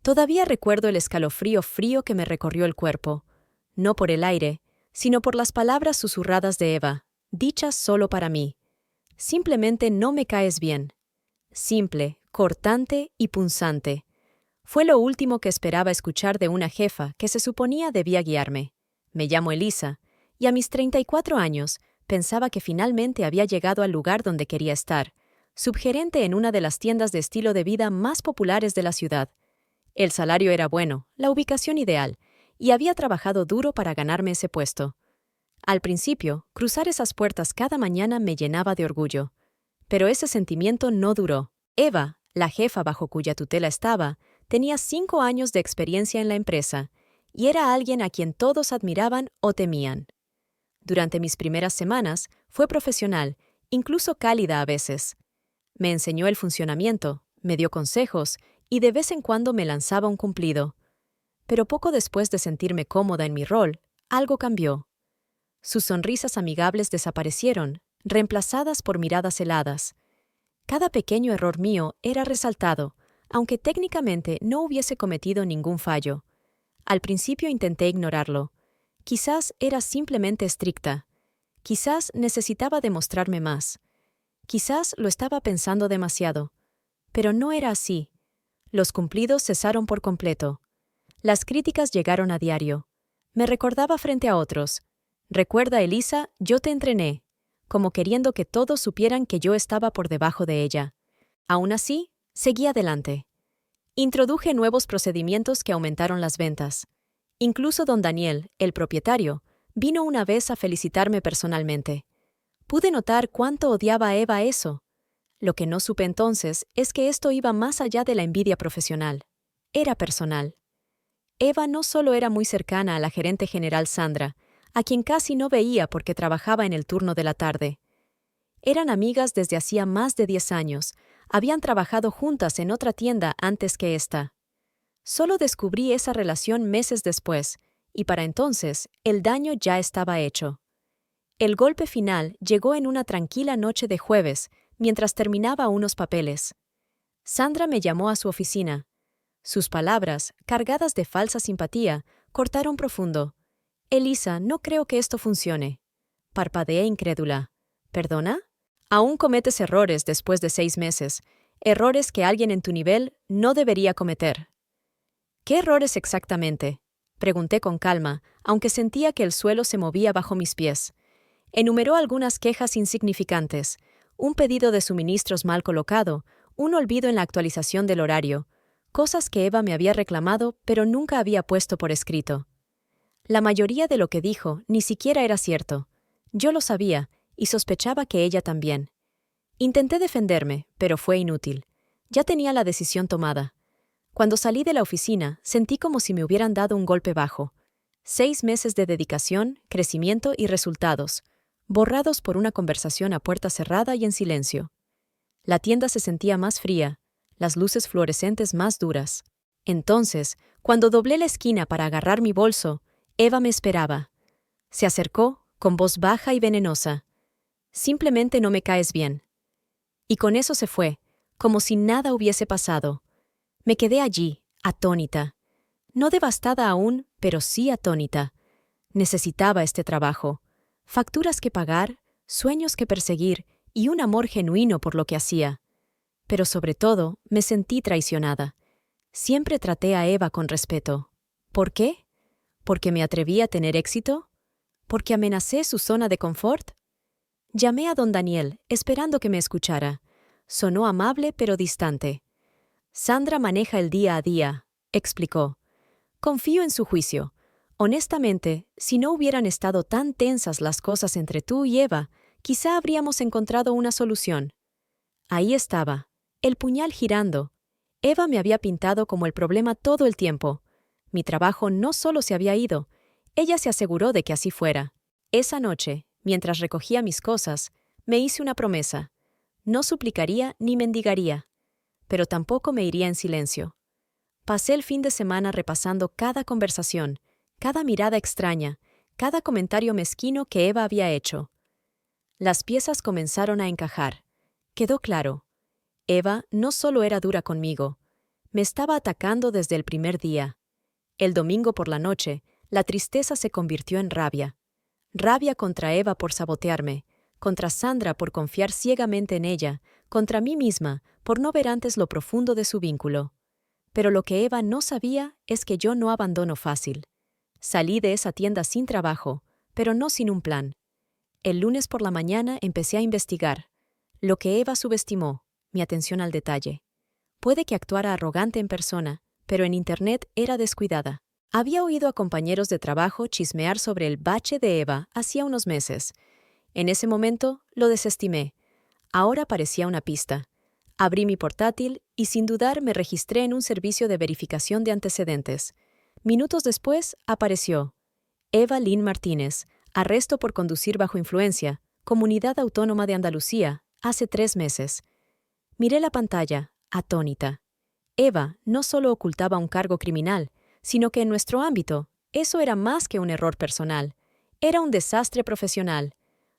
Todavía recuerdo el escalofrío frío que me recorrió el cuerpo, no por el aire, sino por las palabras susurradas de Eva, dichas solo para mí. Simplemente no me caes bien. Simple, cortante y punzante. Fue lo último que esperaba escuchar de una jefa que se suponía debía guiarme. Me llamo Elisa, y a mis 34 años pensaba que finalmente había llegado al lugar donde quería estar, subgerente en una de las tiendas de estilo de vida más populares de la ciudad. El salario era bueno, la ubicación ideal, y había trabajado duro para ganarme ese puesto. Al principio, cruzar esas puertas cada mañana me llenaba de orgullo. Pero ese sentimiento no duró. Eva, la jefa bajo cuya tutela estaba, tenía 5 años de experiencia en la empresa, y era alguien a quien todos admiraban o temían. Durante mis primeras semanas, fue profesional, incluso cálida a veces. Me enseñó el funcionamiento, me dio consejos, y de vez en cuando me lanzaba un cumplido. Pero poco después de sentirme cómoda en mi rol, algo cambió. Sus sonrisas amigables desaparecieron, reemplazadas por miradas heladas. Cada pequeño error mío era resaltado, aunque técnicamente no hubiese cometido ningún fallo. Al principio intenté ignorarlo. Quizás era simplemente estricta. Quizás necesitaba demostrarme más. Quizás lo estaba pensando demasiado. Pero no era así. Los cumplidos cesaron por completo. Las críticas llegaron a diario. Me recordaba frente a otros. «Recuerda, Elisa, yo te entrené», como queriendo que todos supieran que yo estaba por debajo de ella. Aún así, seguí adelante. Introduje nuevos procedimientos que aumentaron las ventas. Incluso don Daniel, el propietario, vino una vez a felicitarme personalmente. Pude notar cuánto odiaba a Eva eso. Lo que no supe entonces es que esto iba más allá de la envidia profesional. Era personal. Eva no solo era muy cercana a la gerente general Sandra, a quien casi no veía porque trabajaba en el turno de la tarde. Eran amigas desde hacía más de 10 años, habían trabajado juntas en otra tienda antes que esta. Solo descubrí esa relación meses después, y para entonces el daño ya estaba hecho. El golpe final llegó en una tranquila noche de jueves, mientras terminaba unos papeles. Sandra me llamó a su oficina. Sus palabras, cargadas de falsa simpatía, cortaron profundo. «Elisa, no creo que esto funcione». Parpadeé incrédula. «¿Perdona? Aún cometes errores después de 6 meses, errores que alguien en tu nivel no debería cometer». «¿Qué errores exactamente?», pregunté con calma, aunque sentía que el suelo se movía bajo mis pies. Enumeró algunas quejas insignificantes, un pedido de suministros mal colocado, un olvido en la actualización del horario, cosas que Eva me había reclamado pero nunca había puesto por escrito. La mayoría de lo que dijo ni siquiera era cierto. Yo lo sabía, y sospechaba que ella también. Intenté defenderme, pero fue inútil. Ya tenía la decisión tomada. Cuando salí de la oficina, sentí como si me hubieran dado un golpe bajo. 6 meses de dedicación, crecimiento y resultados, borrados por una conversación a puerta cerrada y en silencio. La tienda se sentía más fría, las luces fluorescentes más duras. Entonces, cuando doblé la esquina para agarrar mi bolso, Eva me esperaba. Se acercó, con voz baja y venenosa. «Simplemente no me caes bien». Y con eso se fue, como si nada hubiese pasado. Me quedé allí, atónita. No devastada aún, pero sí atónita. Necesitaba este trabajo. Facturas que pagar, sueños que perseguir y un amor genuino por lo que hacía. Pero sobre todo, me sentí traicionada. Siempre traté a Eva con respeto. ¿Por qué? ¿Porque me atreví a tener éxito? ¿Porque amenacé su zona de confort? Llamé a don Daniel, esperando que me escuchara. Sonó amable pero distante. «Sandra maneja el día a día», explicó. «Confío en su juicio. Honestamente, si no hubieran estado tan tensas las cosas entre tú y Eva, quizá habríamos encontrado una solución». Ahí estaba, el puñal girando. Eva me había pintado como el problema todo el tiempo. Mi trabajo no solo se había ido, ella se aseguró de que así fuera. Esa noche, mientras recogía mis cosas, me hice una promesa. No suplicaría ni mendigaría, pero tampoco me iría en silencio. Pasé el fin de semana repasando cada conversación, cada mirada extraña, cada comentario mezquino que Eva había hecho. Las piezas comenzaron a encajar. Quedó claro. Eva no solo era dura conmigo, Me estaba atacando desde el primer día. El domingo por la noche, la tristeza se convirtió en rabia. Rabia contra Eva por sabotearme, contra Sandra por confiar ciegamente en ella, contra mí misma por no ver antes lo profundo de su vínculo. Pero lo que Eva no sabía es que yo no abandono fácil. Salí de esa tienda sin trabajo, pero no sin un plan. El lunes por la mañana empecé a investigar. Lo que Eva subestimó, mi atención al detalle. Puede que actuara arrogante en persona, pero en Internet era descuidada. Había oído a compañeros de trabajo chismear sobre el bache de Eva hacía unos meses. En ese momento lo desestimé. Ahora parecía una pista. Abrí mi portátil y sin dudar me registré en un servicio de verificación de antecedentes. Minutos después apareció Eva Lynn Martínez, arresto por conducir bajo influencia, Comunidad Autónoma de Andalucía, hace 3 meses. Miré la pantalla, atónita. Eva no solo ocultaba un cargo criminal, sino que en nuestro ámbito, eso era más que un error personal. Era un desastre profesional.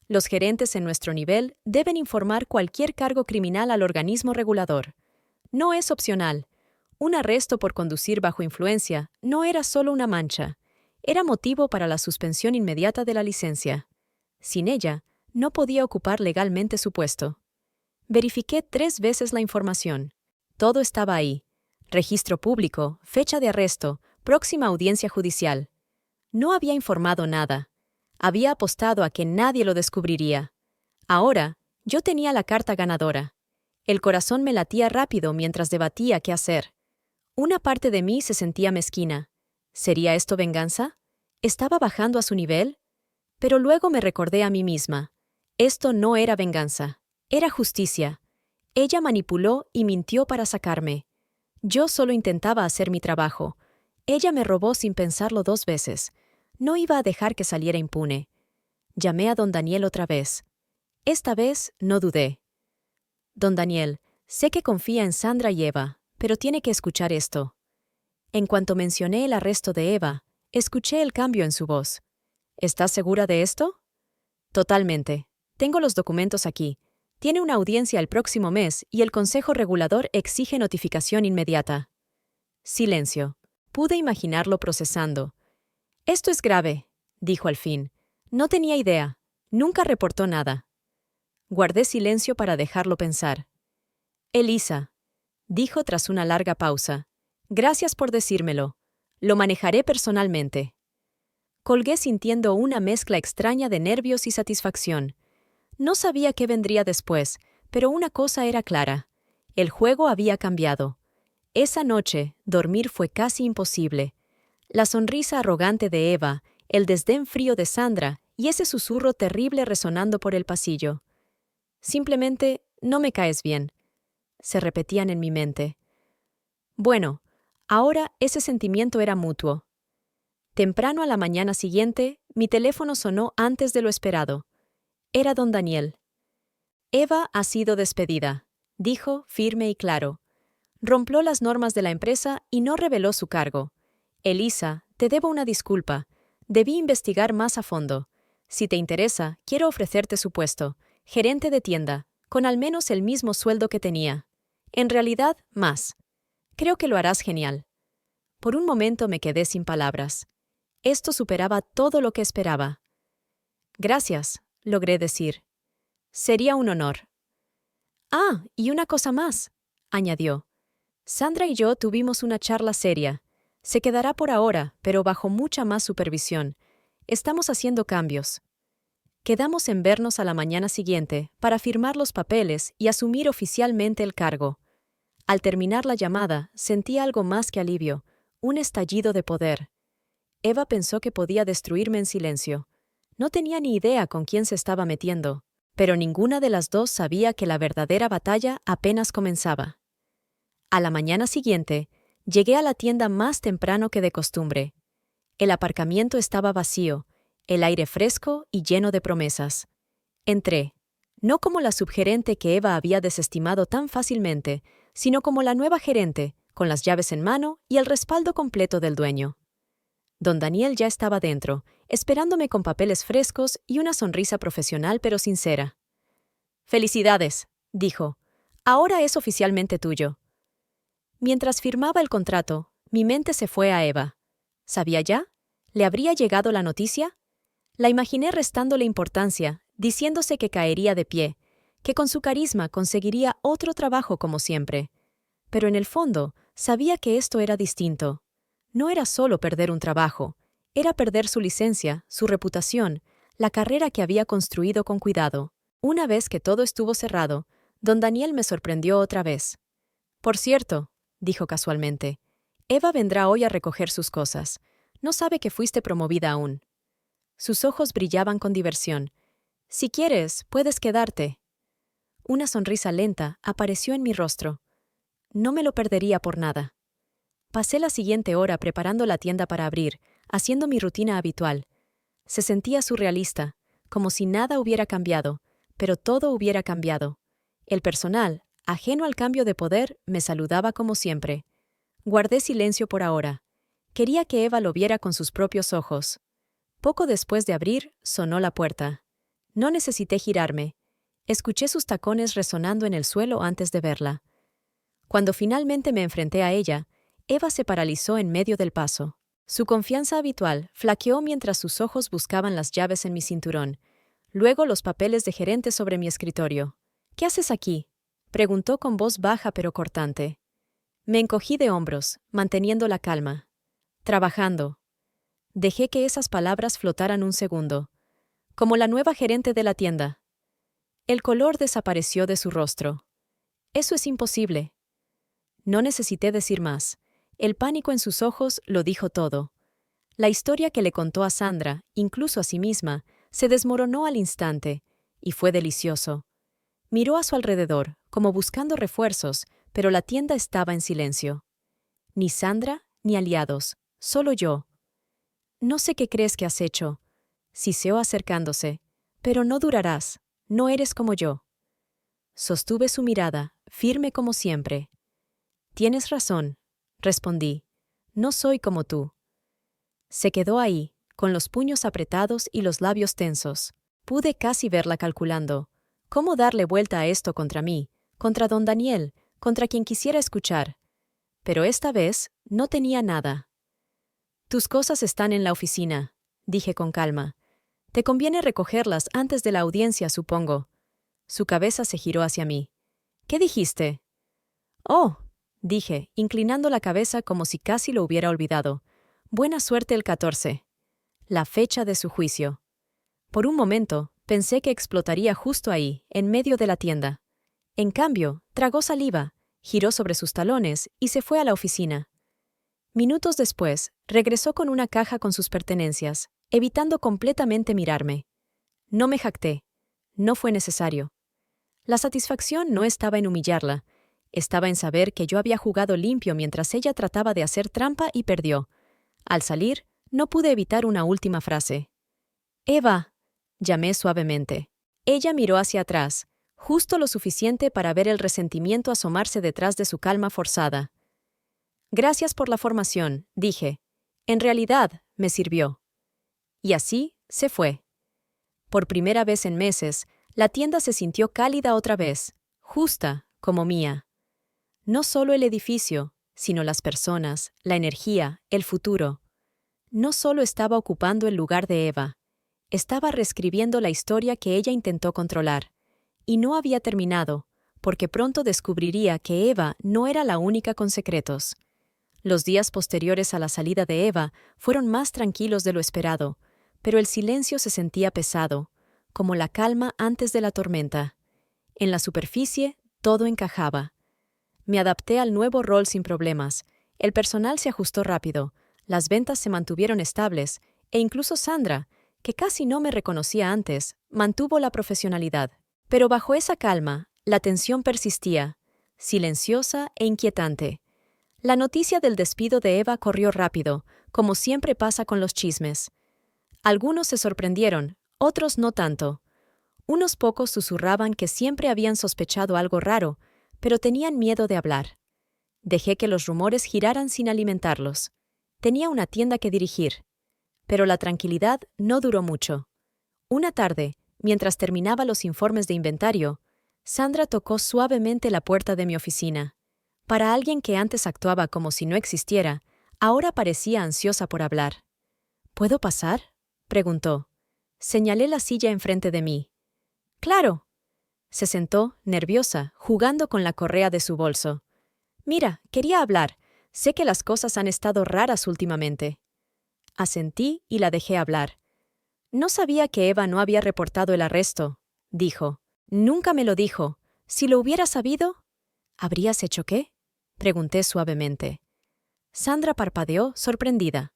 Los gerentes en nuestro nivel deben informar cualquier cargo criminal al organismo regulador. No es opcional. Un arresto por conducir bajo influencia no era solo una mancha. Era motivo para la suspensión inmediata de la licencia. Sin ella, no podía ocupar legalmente su puesto. Verifiqué 3 veces la información. Todo estaba ahí. Registro público, fecha de arresto, próxima audiencia judicial. No había informado nada. Había apostado a que nadie lo descubriría. Ahora, yo tenía la carta ganadora. El corazón me latía rápido mientras debatía qué hacer. Una parte de mí se sentía mezquina. ¿Sería esto venganza? ¿Estaba bajando a su nivel? Pero luego me recordé a mí misma. Esto no era venganza. Era justicia. Ella manipuló y mintió para sacarme. Yo solo intentaba hacer mi trabajo. Ella me robó sin pensarlo 2 veces. No iba a dejar que saliera impune. Llamé a don Daniel otra vez. Esta vez no dudé. Don Daniel, sé que confía en Sandra y Eva, pero tiene que escuchar esto. En cuanto mencioné el arresto de Eva, escuché el cambio en su voz. ¿Estás segura de esto? Totalmente. Tengo los documentos aquí. Tiene una audiencia el próximo mes y el Consejo Regulador exige notificación inmediata. Silencio. Pude imaginarlo procesando. Esto es grave, dijo al fin. No tenía idea. Nunca reportó nada. Guardé silencio para dejarlo pensar. Elisa, dijo tras una larga pausa. Gracias por decírmelo. Lo manejaré personalmente. Colgué sintiendo una mezcla extraña de nervios y satisfacción. No sabía qué vendría después, pero una cosa era clara. El juego había cambiado. Esa noche, dormir fue casi imposible. La sonrisa arrogante de Eva, el desdén frío de Sandra y ese susurro terrible resonando por el pasillo. Simplemente, no me caes bien. Se repetían en mi mente. Bueno, ahora ese sentimiento era mutuo. Temprano a la mañana siguiente, mi teléfono sonó antes de lo esperado. Era don Daniel. Eva ha sido despedida, dijo firme y claro. Rompió las normas de la empresa y no reveló su cargo. Elisa, te debo una disculpa. Debí investigar más a fondo. Si te interesa, quiero ofrecerte su puesto, gerente de tienda, con al menos el mismo sueldo que tenía. En realidad, más. Creo que lo harás genial. Por un momento me quedé sin palabras. Esto superaba todo lo que esperaba. Gracias, logré decir. Sería un honor. Ah, y una cosa más, añadió. Sandra y yo tuvimos una charla seria. Se quedará por ahora, pero bajo mucha más supervisión. Estamos haciendo cambios. Quedamos en vernos a la mañana siguiente para firmar los papeles y asumir oficialmente el cargo. Al terminar la llamada, sentí algo más que alivio, un estallido de poder. Eva pensó que podía destruirme en silencio. No tenía ni idea con quién se estaba metiendo, pero ninguna de las dos sabía que la verdadera batalla apenas comenzaba. A la mañana siguiente, llegué a la tienda más temprano que de costumbre. El aparcamiento estaba vacío, el aire fresco y lleno de promesas. Entré, no como la subgerente que Eva había desestimado tan fácilmente, sino como la nueva gerente, con las llaves en mano y el respaldo completo del dueño. Don Daniel ya estaba dentro, esperándome con papeles frescos y una sonrisa profesional pero sincera. «Felicidades», dijo. «Ahora es oficialmente tuyo». Mientras firmaba el contrato, mi mente se fue a Eva. ¿Sabía ya? ¿Le habría llegado la noticia? La imaginé restándole importancia, diciéndose que caería de pie, que con su carisma conseguiría otro trabajo como siempre. Pero en el fondo, sabía que esto era distinto. No era solo perder un trabajo, era perder su licencia, su reputación, la carrera que había construido con cuidado. Una vez que todo estuvo cerrado, don Daniel me sorprendió otra vez. «Por cierto», dijo casualmente, «Eva vendrá hoy a recoger sus cosas. No sabe que fuiste promovida aún». Sus ojos brillaban con diversión. «Si quieres, puedes quedarte». Una sonrisa lenta apareció en mi rostro. No me lo perdería por nada. Pasé la siguiente hora preparando la tienda para abrir, haciendo mi rutina habitual. Se sentía surrealista, como si nada hubiera cambiado, pero todo hubiera cambiado. El personal, ajeno al cambio de poder, me saludaba como siempre. Guardé silencio por ahora. Quería que Eva lo viera con sus propios ojos. Poco después de abrir, sonó la puerta. No necesité girarme. Escuché sus tacones resonando en el suelo antes de verla. Cuando finalmente me enfrenté a ella, Eva se paralizó en medio del paso. Su confianza habitual flaqueó mientras sus ojos buscaban las llaves en mi cinturón, luego los papeles de gerente sobre mi escritorio. «¿Qué haces aquí?», preguntó con voz baja pero cortante. Me encogí de hombros, manteniendo la calma. «Trabajando». Dejé que esas palabras flotaran un segundo. «Como la nueva gerente de la tienda». El color desapareció de su rostro. «Eso es imposible». No necesité decir más. El pánico en sus ojos lo dijo todo. La historia que le contó a Sandra, incluso a sí misma, se desmoronó al instante, y fue delicioso. Miró a su alrededor, como buscando refuerzos, pero la tienda estaba en silencio. Ni Sandra, ni aliados, solo yo. «No sé qué crees que has hecho», siseó acercándose, «pero no durarás, no eres como yo». Sostuve su mirada, firme como siempre. «Tienes razón», respondí, «no soy como tú». Se quedó ahí, con los puños apretados y los labios tensos. Pude casi verla calculando. ¿Cómo darle vuelta a esto contra mí, contra don Daniel, contra quien quisiera escuchar? Pero esta vez no tenía nada. «Tus cosas están en la oficina», dije con calma. «Te conviene recogerlas antes de la audiencia, supongo». Su cabeza se giró hacia mí. «¿Qué dijiste?» «Oh», dije, inclinando la cabeza como si casi lo hubiera olvidado. «Buena suerte el 14». La fecha de su juicio. Por un momento, pensé que explotaría justo ahí, en medio de la tienda. En cambio, tragó saliva, giró sobre sus talones y se fue a la oficina. Minutos después, regresó con una caja con sus pertenencias, evitando completamente mirarme. No me jacté. No fue necesario. La satisfacción no estaba en humillarla. Estaba en saber que yo había jugado limpio mientras ella trataba de hacer trampa y perdió. Al salir, no pude evitar una última frase. «Eva», llamé suavemente. Ella miró hacia atrás, justo lo suficiente para ver el resentimiento asomarse detrás de su calma forzada. «Gracias por la formación», dije. «En realidad, me sirvió». Y así se fue. Por primera vez en meses, la tienda se sintió cálida otra vez, justa, como mía. No solo el edificio, sino las personas, la energía, el futuro. No solo estaba ocupando el lugar de Eva, estaba reescribiendo la historia que ella intentó controlar. Y no había terminado, porque pronto descubriría que Eva no era la única con secretos. Los días posteriores a la salida de Eva fueron más tranquilos de lo esperado, pero el silencio se sentía pesado, como la calma antes de la tormenta. En la superficie, todo encajaba. Me adapté al nuevo rol sin problemas. El personal se ajustó rápido, las ventas se mantuvieron estables, e incluso Sandra, que casi no me reconocía antes, mantuvo la profesionalidad. Pero bajo esa calma, la tensión persistía, silenciosa e inquietante. La noticia del despido de Eva corrió rápido, como siempre pasa con los chismes. Algunos se sorprendieron, otros no tanto. Unos pocos susurraban que siempre habían sospechado algo raro, pero tenían miedo de hablar. Dejé que los rumores giraran sin alimentarlos. Tenía una tienda que dirigir. Pero la tranquilidad no duró mucho. Una tarde, mientras terminaba los informes de inventario, Sandra tocó suavemente la puerta de mi oficina. Para alguien que antes actuaba como si no existiera, ahora parecía ansiosa por hablar. ¿Puedo pasar?, preguntó. Señalé la silla enfrente de mí. ¡Claro! Se sentó, nerviosa, jugando con la correa de su bolso. Mira, quería hablar. Sé que las cosas han estado raras últimamente. Asentí y la dejé hablar. No sabía que Eva no había reportado el arresto, dijo. Nunca me lo dijo. Si lo hubiera sabido... ¿Habrías hecho qué?, pregunté suavemente. Sandra parpadeó, sorprendida.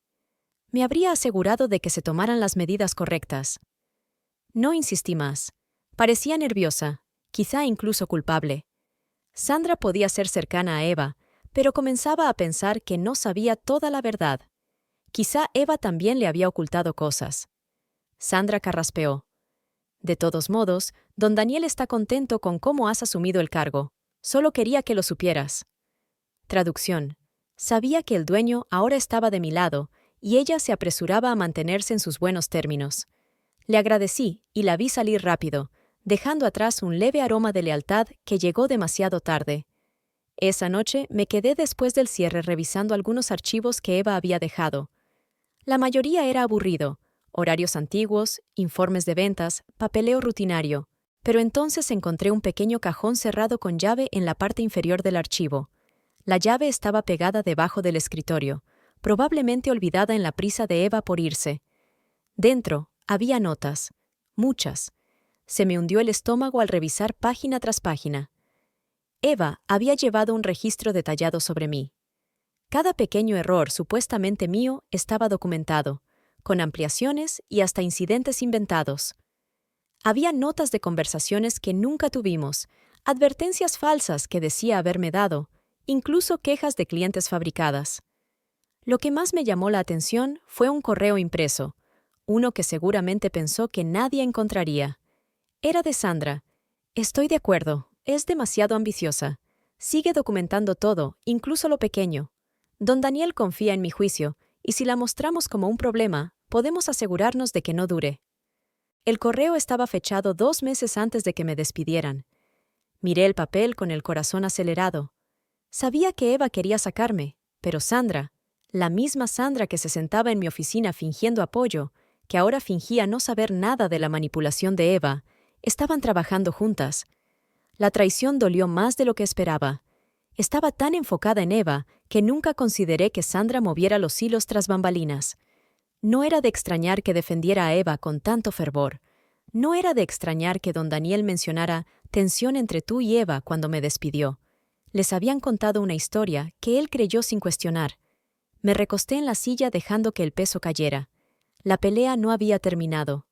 Me habría asegurado de que se tomaran las medidas correctas. No insistí más. Parecía nerviosa, quizá incluso culpable. Sandra podía ser cercana a Eva, pero comenzaba a pensar que no sabía toda la verdad. Quizá Eva también le había ocultado cosas. Sandra carraspeó. De todos modos, don Daniel está contento con cómo has asumido el cargo. Solo quería que lo supieras. Traducción. Sabía que el dueño ahora estaba de mi lado, y ella se apresuraba a mantenerse en sus buenos términos. Le agradecí y la vi salir rápido, dejando atrás un leve aroma de lealtad que llegó demasiado tarde. Esa noche me quedé después del cierre revisando algunos archivos que Eva había dejado. La mayoría era aburrido, horarios antiguos, informes de ventas, papeleo rutinario, pero entonces encontré un pequeño cajón cerrado con llave en la parte inferior del archivo. La llave estaba pegada debajo del escritorio, probablemente olvidada en la prisa de Eva por irse. Dentro había notas, muchas. Se me hundió el estómago al revisar página tras página. Eva había llevado un registro detallado sobre mí. Cada pequeño error supuestamente mío estaba documentado, con ampliaciones y hasta incidentes inventados. Había notas de conversaciones que nunca tuvimos, advertencias falsas que decía haberme dado, incluso quejas de clientes fabricadas. Lo que más me llamó la atención fue un correo impreso, uno que seguramente pensó que nadie encontraría. Era de Sandra. Estoy de acuerdo, es demasiado ambiciosa. Sigue documentando todo, incluso lo pequeño. Don Daniel confía en mi juicio, y si la mostramos como un problema, podemos asegurarnos de que no dure. El correo estaba fechado 2 meses antes de que me despidieran. Miré el papel con el corazón acelerado. Sabía que Eva quería sacarme, pero Sandra, la misma Sandra que se sentaba en mi oficina fingiendo apoyo, que ahora fingía no saber nada de la manipulación de Eva, estaban trabajando juntas. La traición dolió más de lo que esperaba. Estaba tan enfocada en Eva que nunca consideré que Sandra moviera los hilos tras bambalinas. No era de extrañar que defendiera a Eva con tanto fervor. No era de extrañar que don Daniel mencionara tensión entre tú y Eva cuando me despidió. Les habían contado una historia que él creyó sin cuestionar. Me recosté en la silla dejando que el peso cayera. La pelea no había terminado.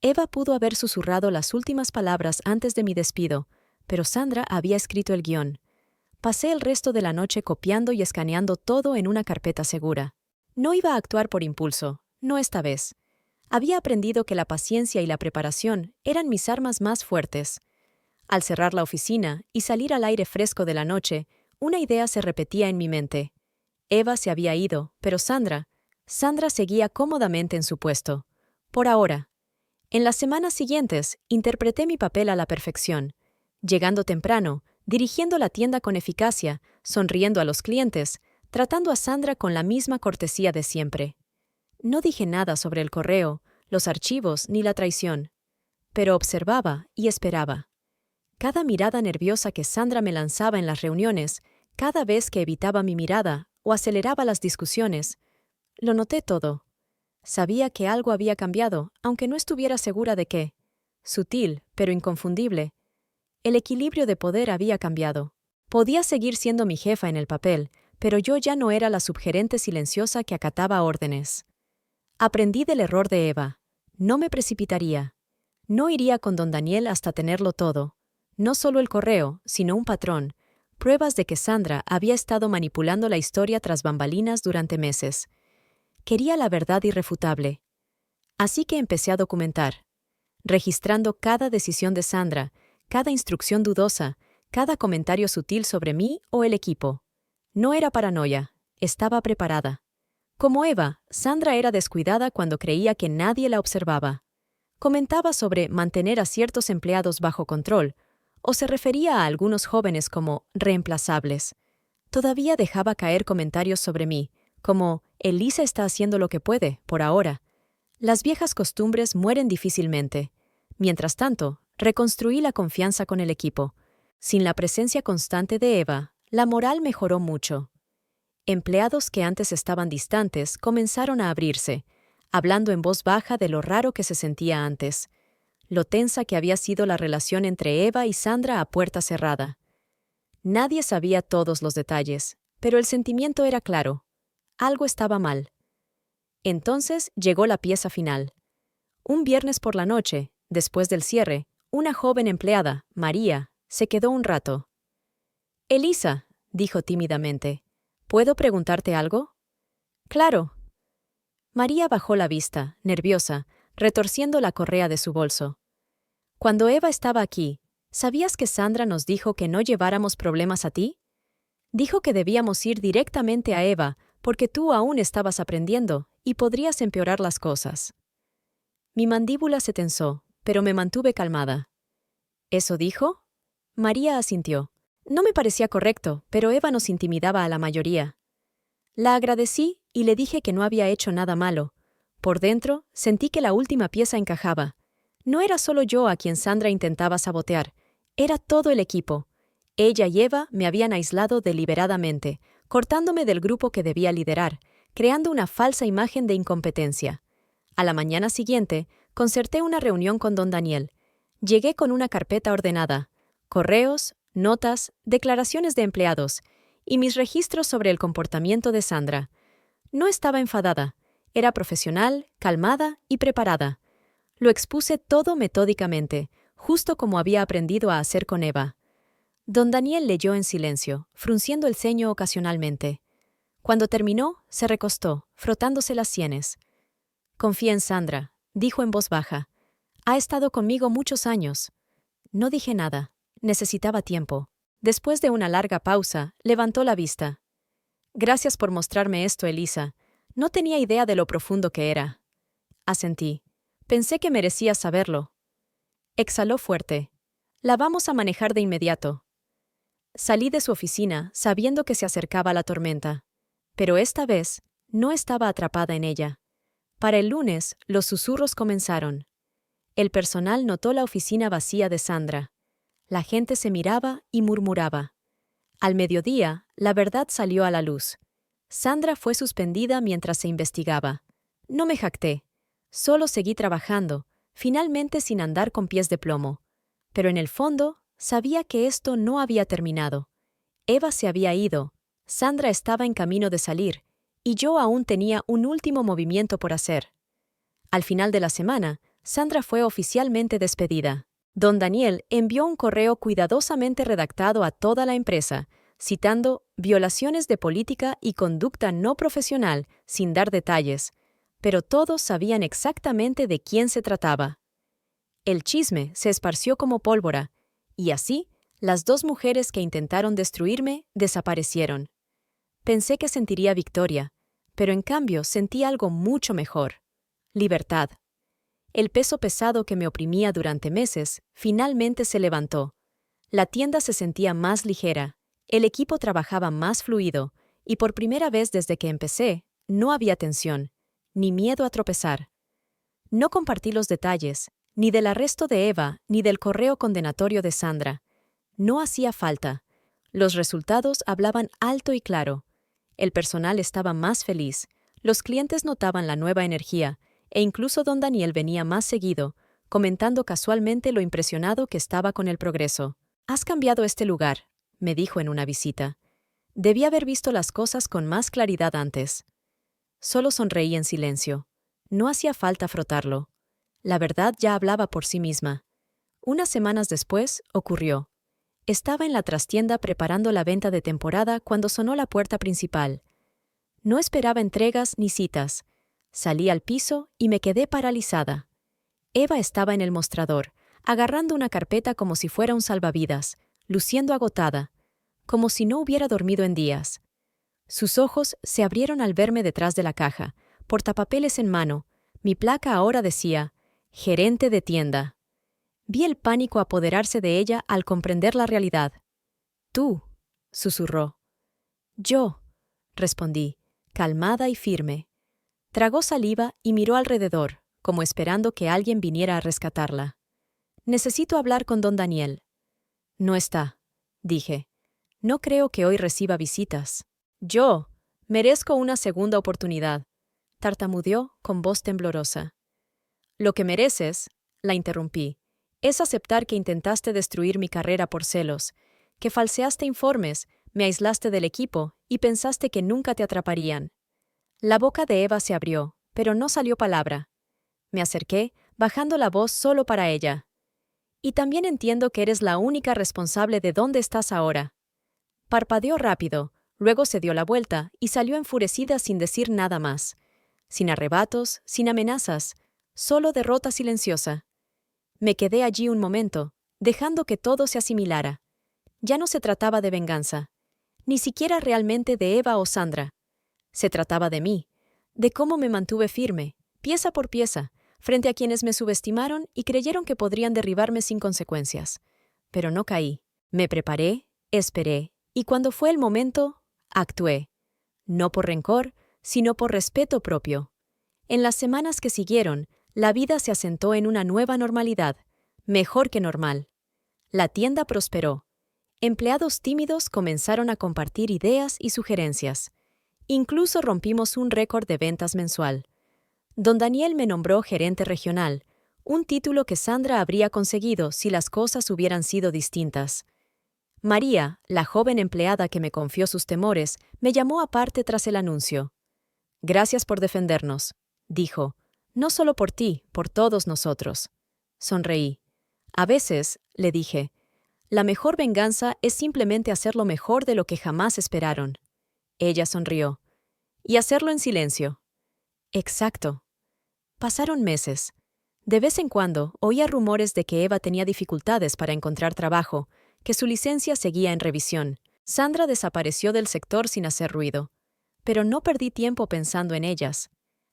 Eva pudo haber susurrado las últimas palabras antes de mi despido, pero Sandra había escrito el guión. Pasé el resto de la noche copiando y escaneando todo en una carpeta segura. No iba a actuar por impulso, no esta vez. Había aprendido que la paciencia y la preparación eran mis armas más fuertes. Al cerrar la oficina y salir al aire fresco de la noche, una idea se repetía en mi mente. Eva se había ido, pero Sandra seguía cómodamente en su puesto. Por ahora. En las semanas siguientes, interpreté mi papel a la perfección. Llegando temprano, dirigiendo la tienda con eficacia, sonriendo a los clientes, tratando a Sandra con la misma cortesía de siempre. No dije nada sobre el correo, los archivos ni la traición. Pero observaba y esperaba. Cada mirada nerviosa que Sandra me lanzaba en las reuniones, cada vez que evitaba mi mirada o aceleraba las discusiones, lo noté todo. Sabía que algo había cambiado, aunque no estuviera segura de qué. Sutil, pero inconfundible. El equilibrio de poder había cambiado. Podía seguir siendo mi jefa en el papel, pero yo ya no era la subgerente silenciosa que acataba órdenes. Aprendí del error de Eva. No me precipitaría. No iría con don Daniel hasta tenerlo todo. No solo el correo, sino un patrón. Pruebas de que Sandra había estado manipulando la historia tras bambalinas durante meses. Quería la verdad irrefutable. Así que empecé a documentar, registrando cada decisión de Sandra, cada instrucción dudosa, cada comentario sutil sobre mí o el equipo. No era paranoia, estaba preparada. Como Eva, Sandra era descuidada cuando creía que nadie la observaba. Comentaba sobre mantener a ciertos empleados bajo control, o se refería a algunos jóvenes como reemplazables. Todavía dejaba caer comentarios sobre mí, como «Elisa está haciendo lo que puede, por ahora». Las viejas costumbres mueren difícilmente. Mientras tanto, reconstruí la confianza con el equipo. Sin la presencia constante de Eva, la moral mejoró mucho. Empleados que antes estaban distantes comenzaron a abrirse, hablando en voz baja de lo raro que se sentía antes, lo tensa que había sido la relación entre Eva y Sandra a puerta cerrada. Nadie sabía todos los detalles, pero el sentimiento era claro. Algo estaba mal. Entonces llegó la pieza final. Un viernes por la noche, después del cierre, una joven empleada, María, se quedó un rato. «Elisa», dijo tímidamente, «¿puedo preguntarte algo?» «Claro». María bajó la vista, nerviosa, retorciendo la correa de su bolso. «Cuando Eva estaba aquí, ¿sabías que Sandra nos dijo que no lleváramos problemas a ti? Dijo que debíamos ir directamente a Eva porque tú aún estabas aprendiendo y podrías empeorar las cosas». Mi mandíbula se tensó, pero me mantuve calmada. ¿Eso dijo? María asintió. No me parecía correcto, pero Eva nos intimidaba a la mayoría. La agradecí y le dije que no había hecho nada malo. Por dentro, sentí que la última pieza encajaba. No era solo yo a quien Sandra intentaba sabotear, era todo el equipo. Ella y Eva me habían aislado deliberadamente, cortándome del grupo que debía liderar, creando una falsa imagen de incompetencia. A la mañana siguiente, concerté una reunión con don Daniel. Llegué con una carpeta ordenada, correos, notas, declaraciones de empleados y mis registros sobre el comportamiento de Sandra. No estaba enfadada, era profesional, calmada y preparada. Lo expuse todo metódicamente, justo como había aprendido a hacer con Eva. Don Daniel leyó en silencio, frunciendo el ceño ocasionalmente. Cuando terminó, se recostó, frotándose las sienes. «Confía en Sandra», dijo en voz baja. «Ha estado conmigo muchos años». No dije nada. Necesitaba tiempo. Después de una larga pausa, levantó la vista. «Gracias por mostrarme esto, Elisa. No tenía idea de lo profundo que era». Asentí. «Pensé que merecías saberlo». Exhaló fuerte. «La vamos a manejar de inmediato». Salí de su oficina sabiendo que se acercaba la tormenta. Pero esta vez no estaba atrapada en ella. Para el lunes, los susurros comenzaron. El personal notó la oficina vacía de Sandra. La gente se miraba y murmuraba. Al mediodía, la verdad salió a la luz. Sandra fue suspendida mientras se investigaba. No me jacté. Solo seguí trabajando, finalmente sin andar con pies de plomo. Pero en el fondo, sabía que esto no había terminado. Eva se había ido, Sandra estaba en camino de salir, y yo aún tenía un último movimiento por hacer. Al final de la semana, Sandra fue oficialmente despedida. Don Daniel envió un correo cuidadosamente redactado a toda la empresa, citando violaciones de política y conducta no profesional, sin dar detalles, pero todos sabían exactamente de quién se trataba. El chisme se esparció como pólvora, y así, las dos mujeres que intentaron destruirme desaparecieron. Pensé que sentiría victoria, pero en cambio sentí algo mucho mejor: libertad. El peso pesado que me oprimía durante meses finalmente se levantó. La tienda se sentía más ligera, el equipo trabajaba más fluido, y por primera vez desde que empecé, no había tensión, ni miedo a tropezar. No compartí los detalles, ni del arresto de Eva, ni del correo condenatorio de Sandra. No hacía falta. Los resultados hablaban alto y claro. El personal estaba más feliz, los clientes notaban la nueva energía, e incluso don Daniel venía más seguido, comentando casualmente lo impresionado que estaba con el progreso. «Has cambiado este lugar», me dijo en una visita. Debí haber visto las cosas con más claridad antes. Solo sonreí en silencio. No hacía falta frotarlo. La verdad ya hablaba por sí misma. Unas semanas después, ocurrió. Estaba en la trastienda preparando la venta de temporada cuando sonó la puerta principal. No esperaba entregas ni citas. Salí al piso y me quedé paralizada. Eva estaba en el mostrador, agarrando una carpeta como si fuera un salvavidas, luciendo agotada, como si no hubiera dormido en días. Sus ojos se abrieron al verme detrás de la caja, portapapeles en mano. Mi placa ahora decía, gerente de tienda. Vi el pánico apoderarse de ella al comprender la realidad. «Tú», susurró. Yo, respondí, calmada y firme. Tragó saliva y miró alrededor, como esperando que alguien viniera a rescatarla. Necesito hablar con don Daniel. No está, dije. No creo que hoy reciba visitas. Yo merezco una segunda oportunidad, tartamudeó con voz temblorosa. Lo que mereces, la interrumpí, es aceptar que intentaste destruir mi carrera por celos, que falseaste informes, me aislaste del equipo y pensaste que nunca te atraparían. La boca de Eva se abrió, pero no salió palabra. Me acerqué, bajando la voz solo para ella. Y también entiendo que eres la única responsable de dónde estás ahora. Parpadeó rápido, luego se dio la vuelta y salió enfurecida sin decir nada más. Sin arrebatos, sin amenazas, solo derrota silenciosa. Me quedé allí un momento, dejando que todo se asimilara. Ya no se trataba de venganza, ni siquiera realmente de Eva o Sandra. Se trataba de mí, de cómo me mantuve firme, pieza por pieza, frente a quienes me subestimaron y creyeron que podrían derribarme sin consecuencias. Pero no caí. Me preparé, esperé, y cuando fue el momento, actué. No por rencor, sino por respeto propio. En las semanas que siguieron, la vida se asentó en una nueva normalidad, mejor que normal. La tienda prosperó. Empleados tímidos comenzaron a compartir ideas y sugerencias. Incluso rompimos un récord de ventas mensual. Don Daniel me nombró gerente regional, un título que Sandra habría conseguido si las cosas hubieran sido distintas. María, la joven empleada que me confió sus temores, me llamó aparte tras el anuncio. Gracias por defendernos, dijo. No solo por ti, por todos nosotros. Sonreí. A veces, le dije, la mejor venganza es simplemente hacer lo mejor de lo que jamás esperaron. Ella sonrió. Y hacerlo en silencio. Exacto. Pasaron meses. De vez en cuando oía rumores de que Eva tenía dificultades para encontrar trabajo, que su licencia seguía en revisión. Sandra desapareció del sector sin hacer ruido. Pero no perdí tiempo pensando en ellas.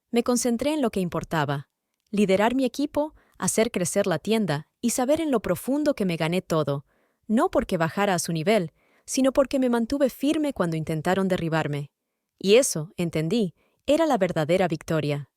Me concentré en lo que importaba: liderar mi equipo, hacer crecer la tienda y saber en lo profundo que me gané todo, no porque bajara a su nivel, sino porque me mantuve firme cuando intentaron derribarme. Y eso, entendí, era la verdadera victoria.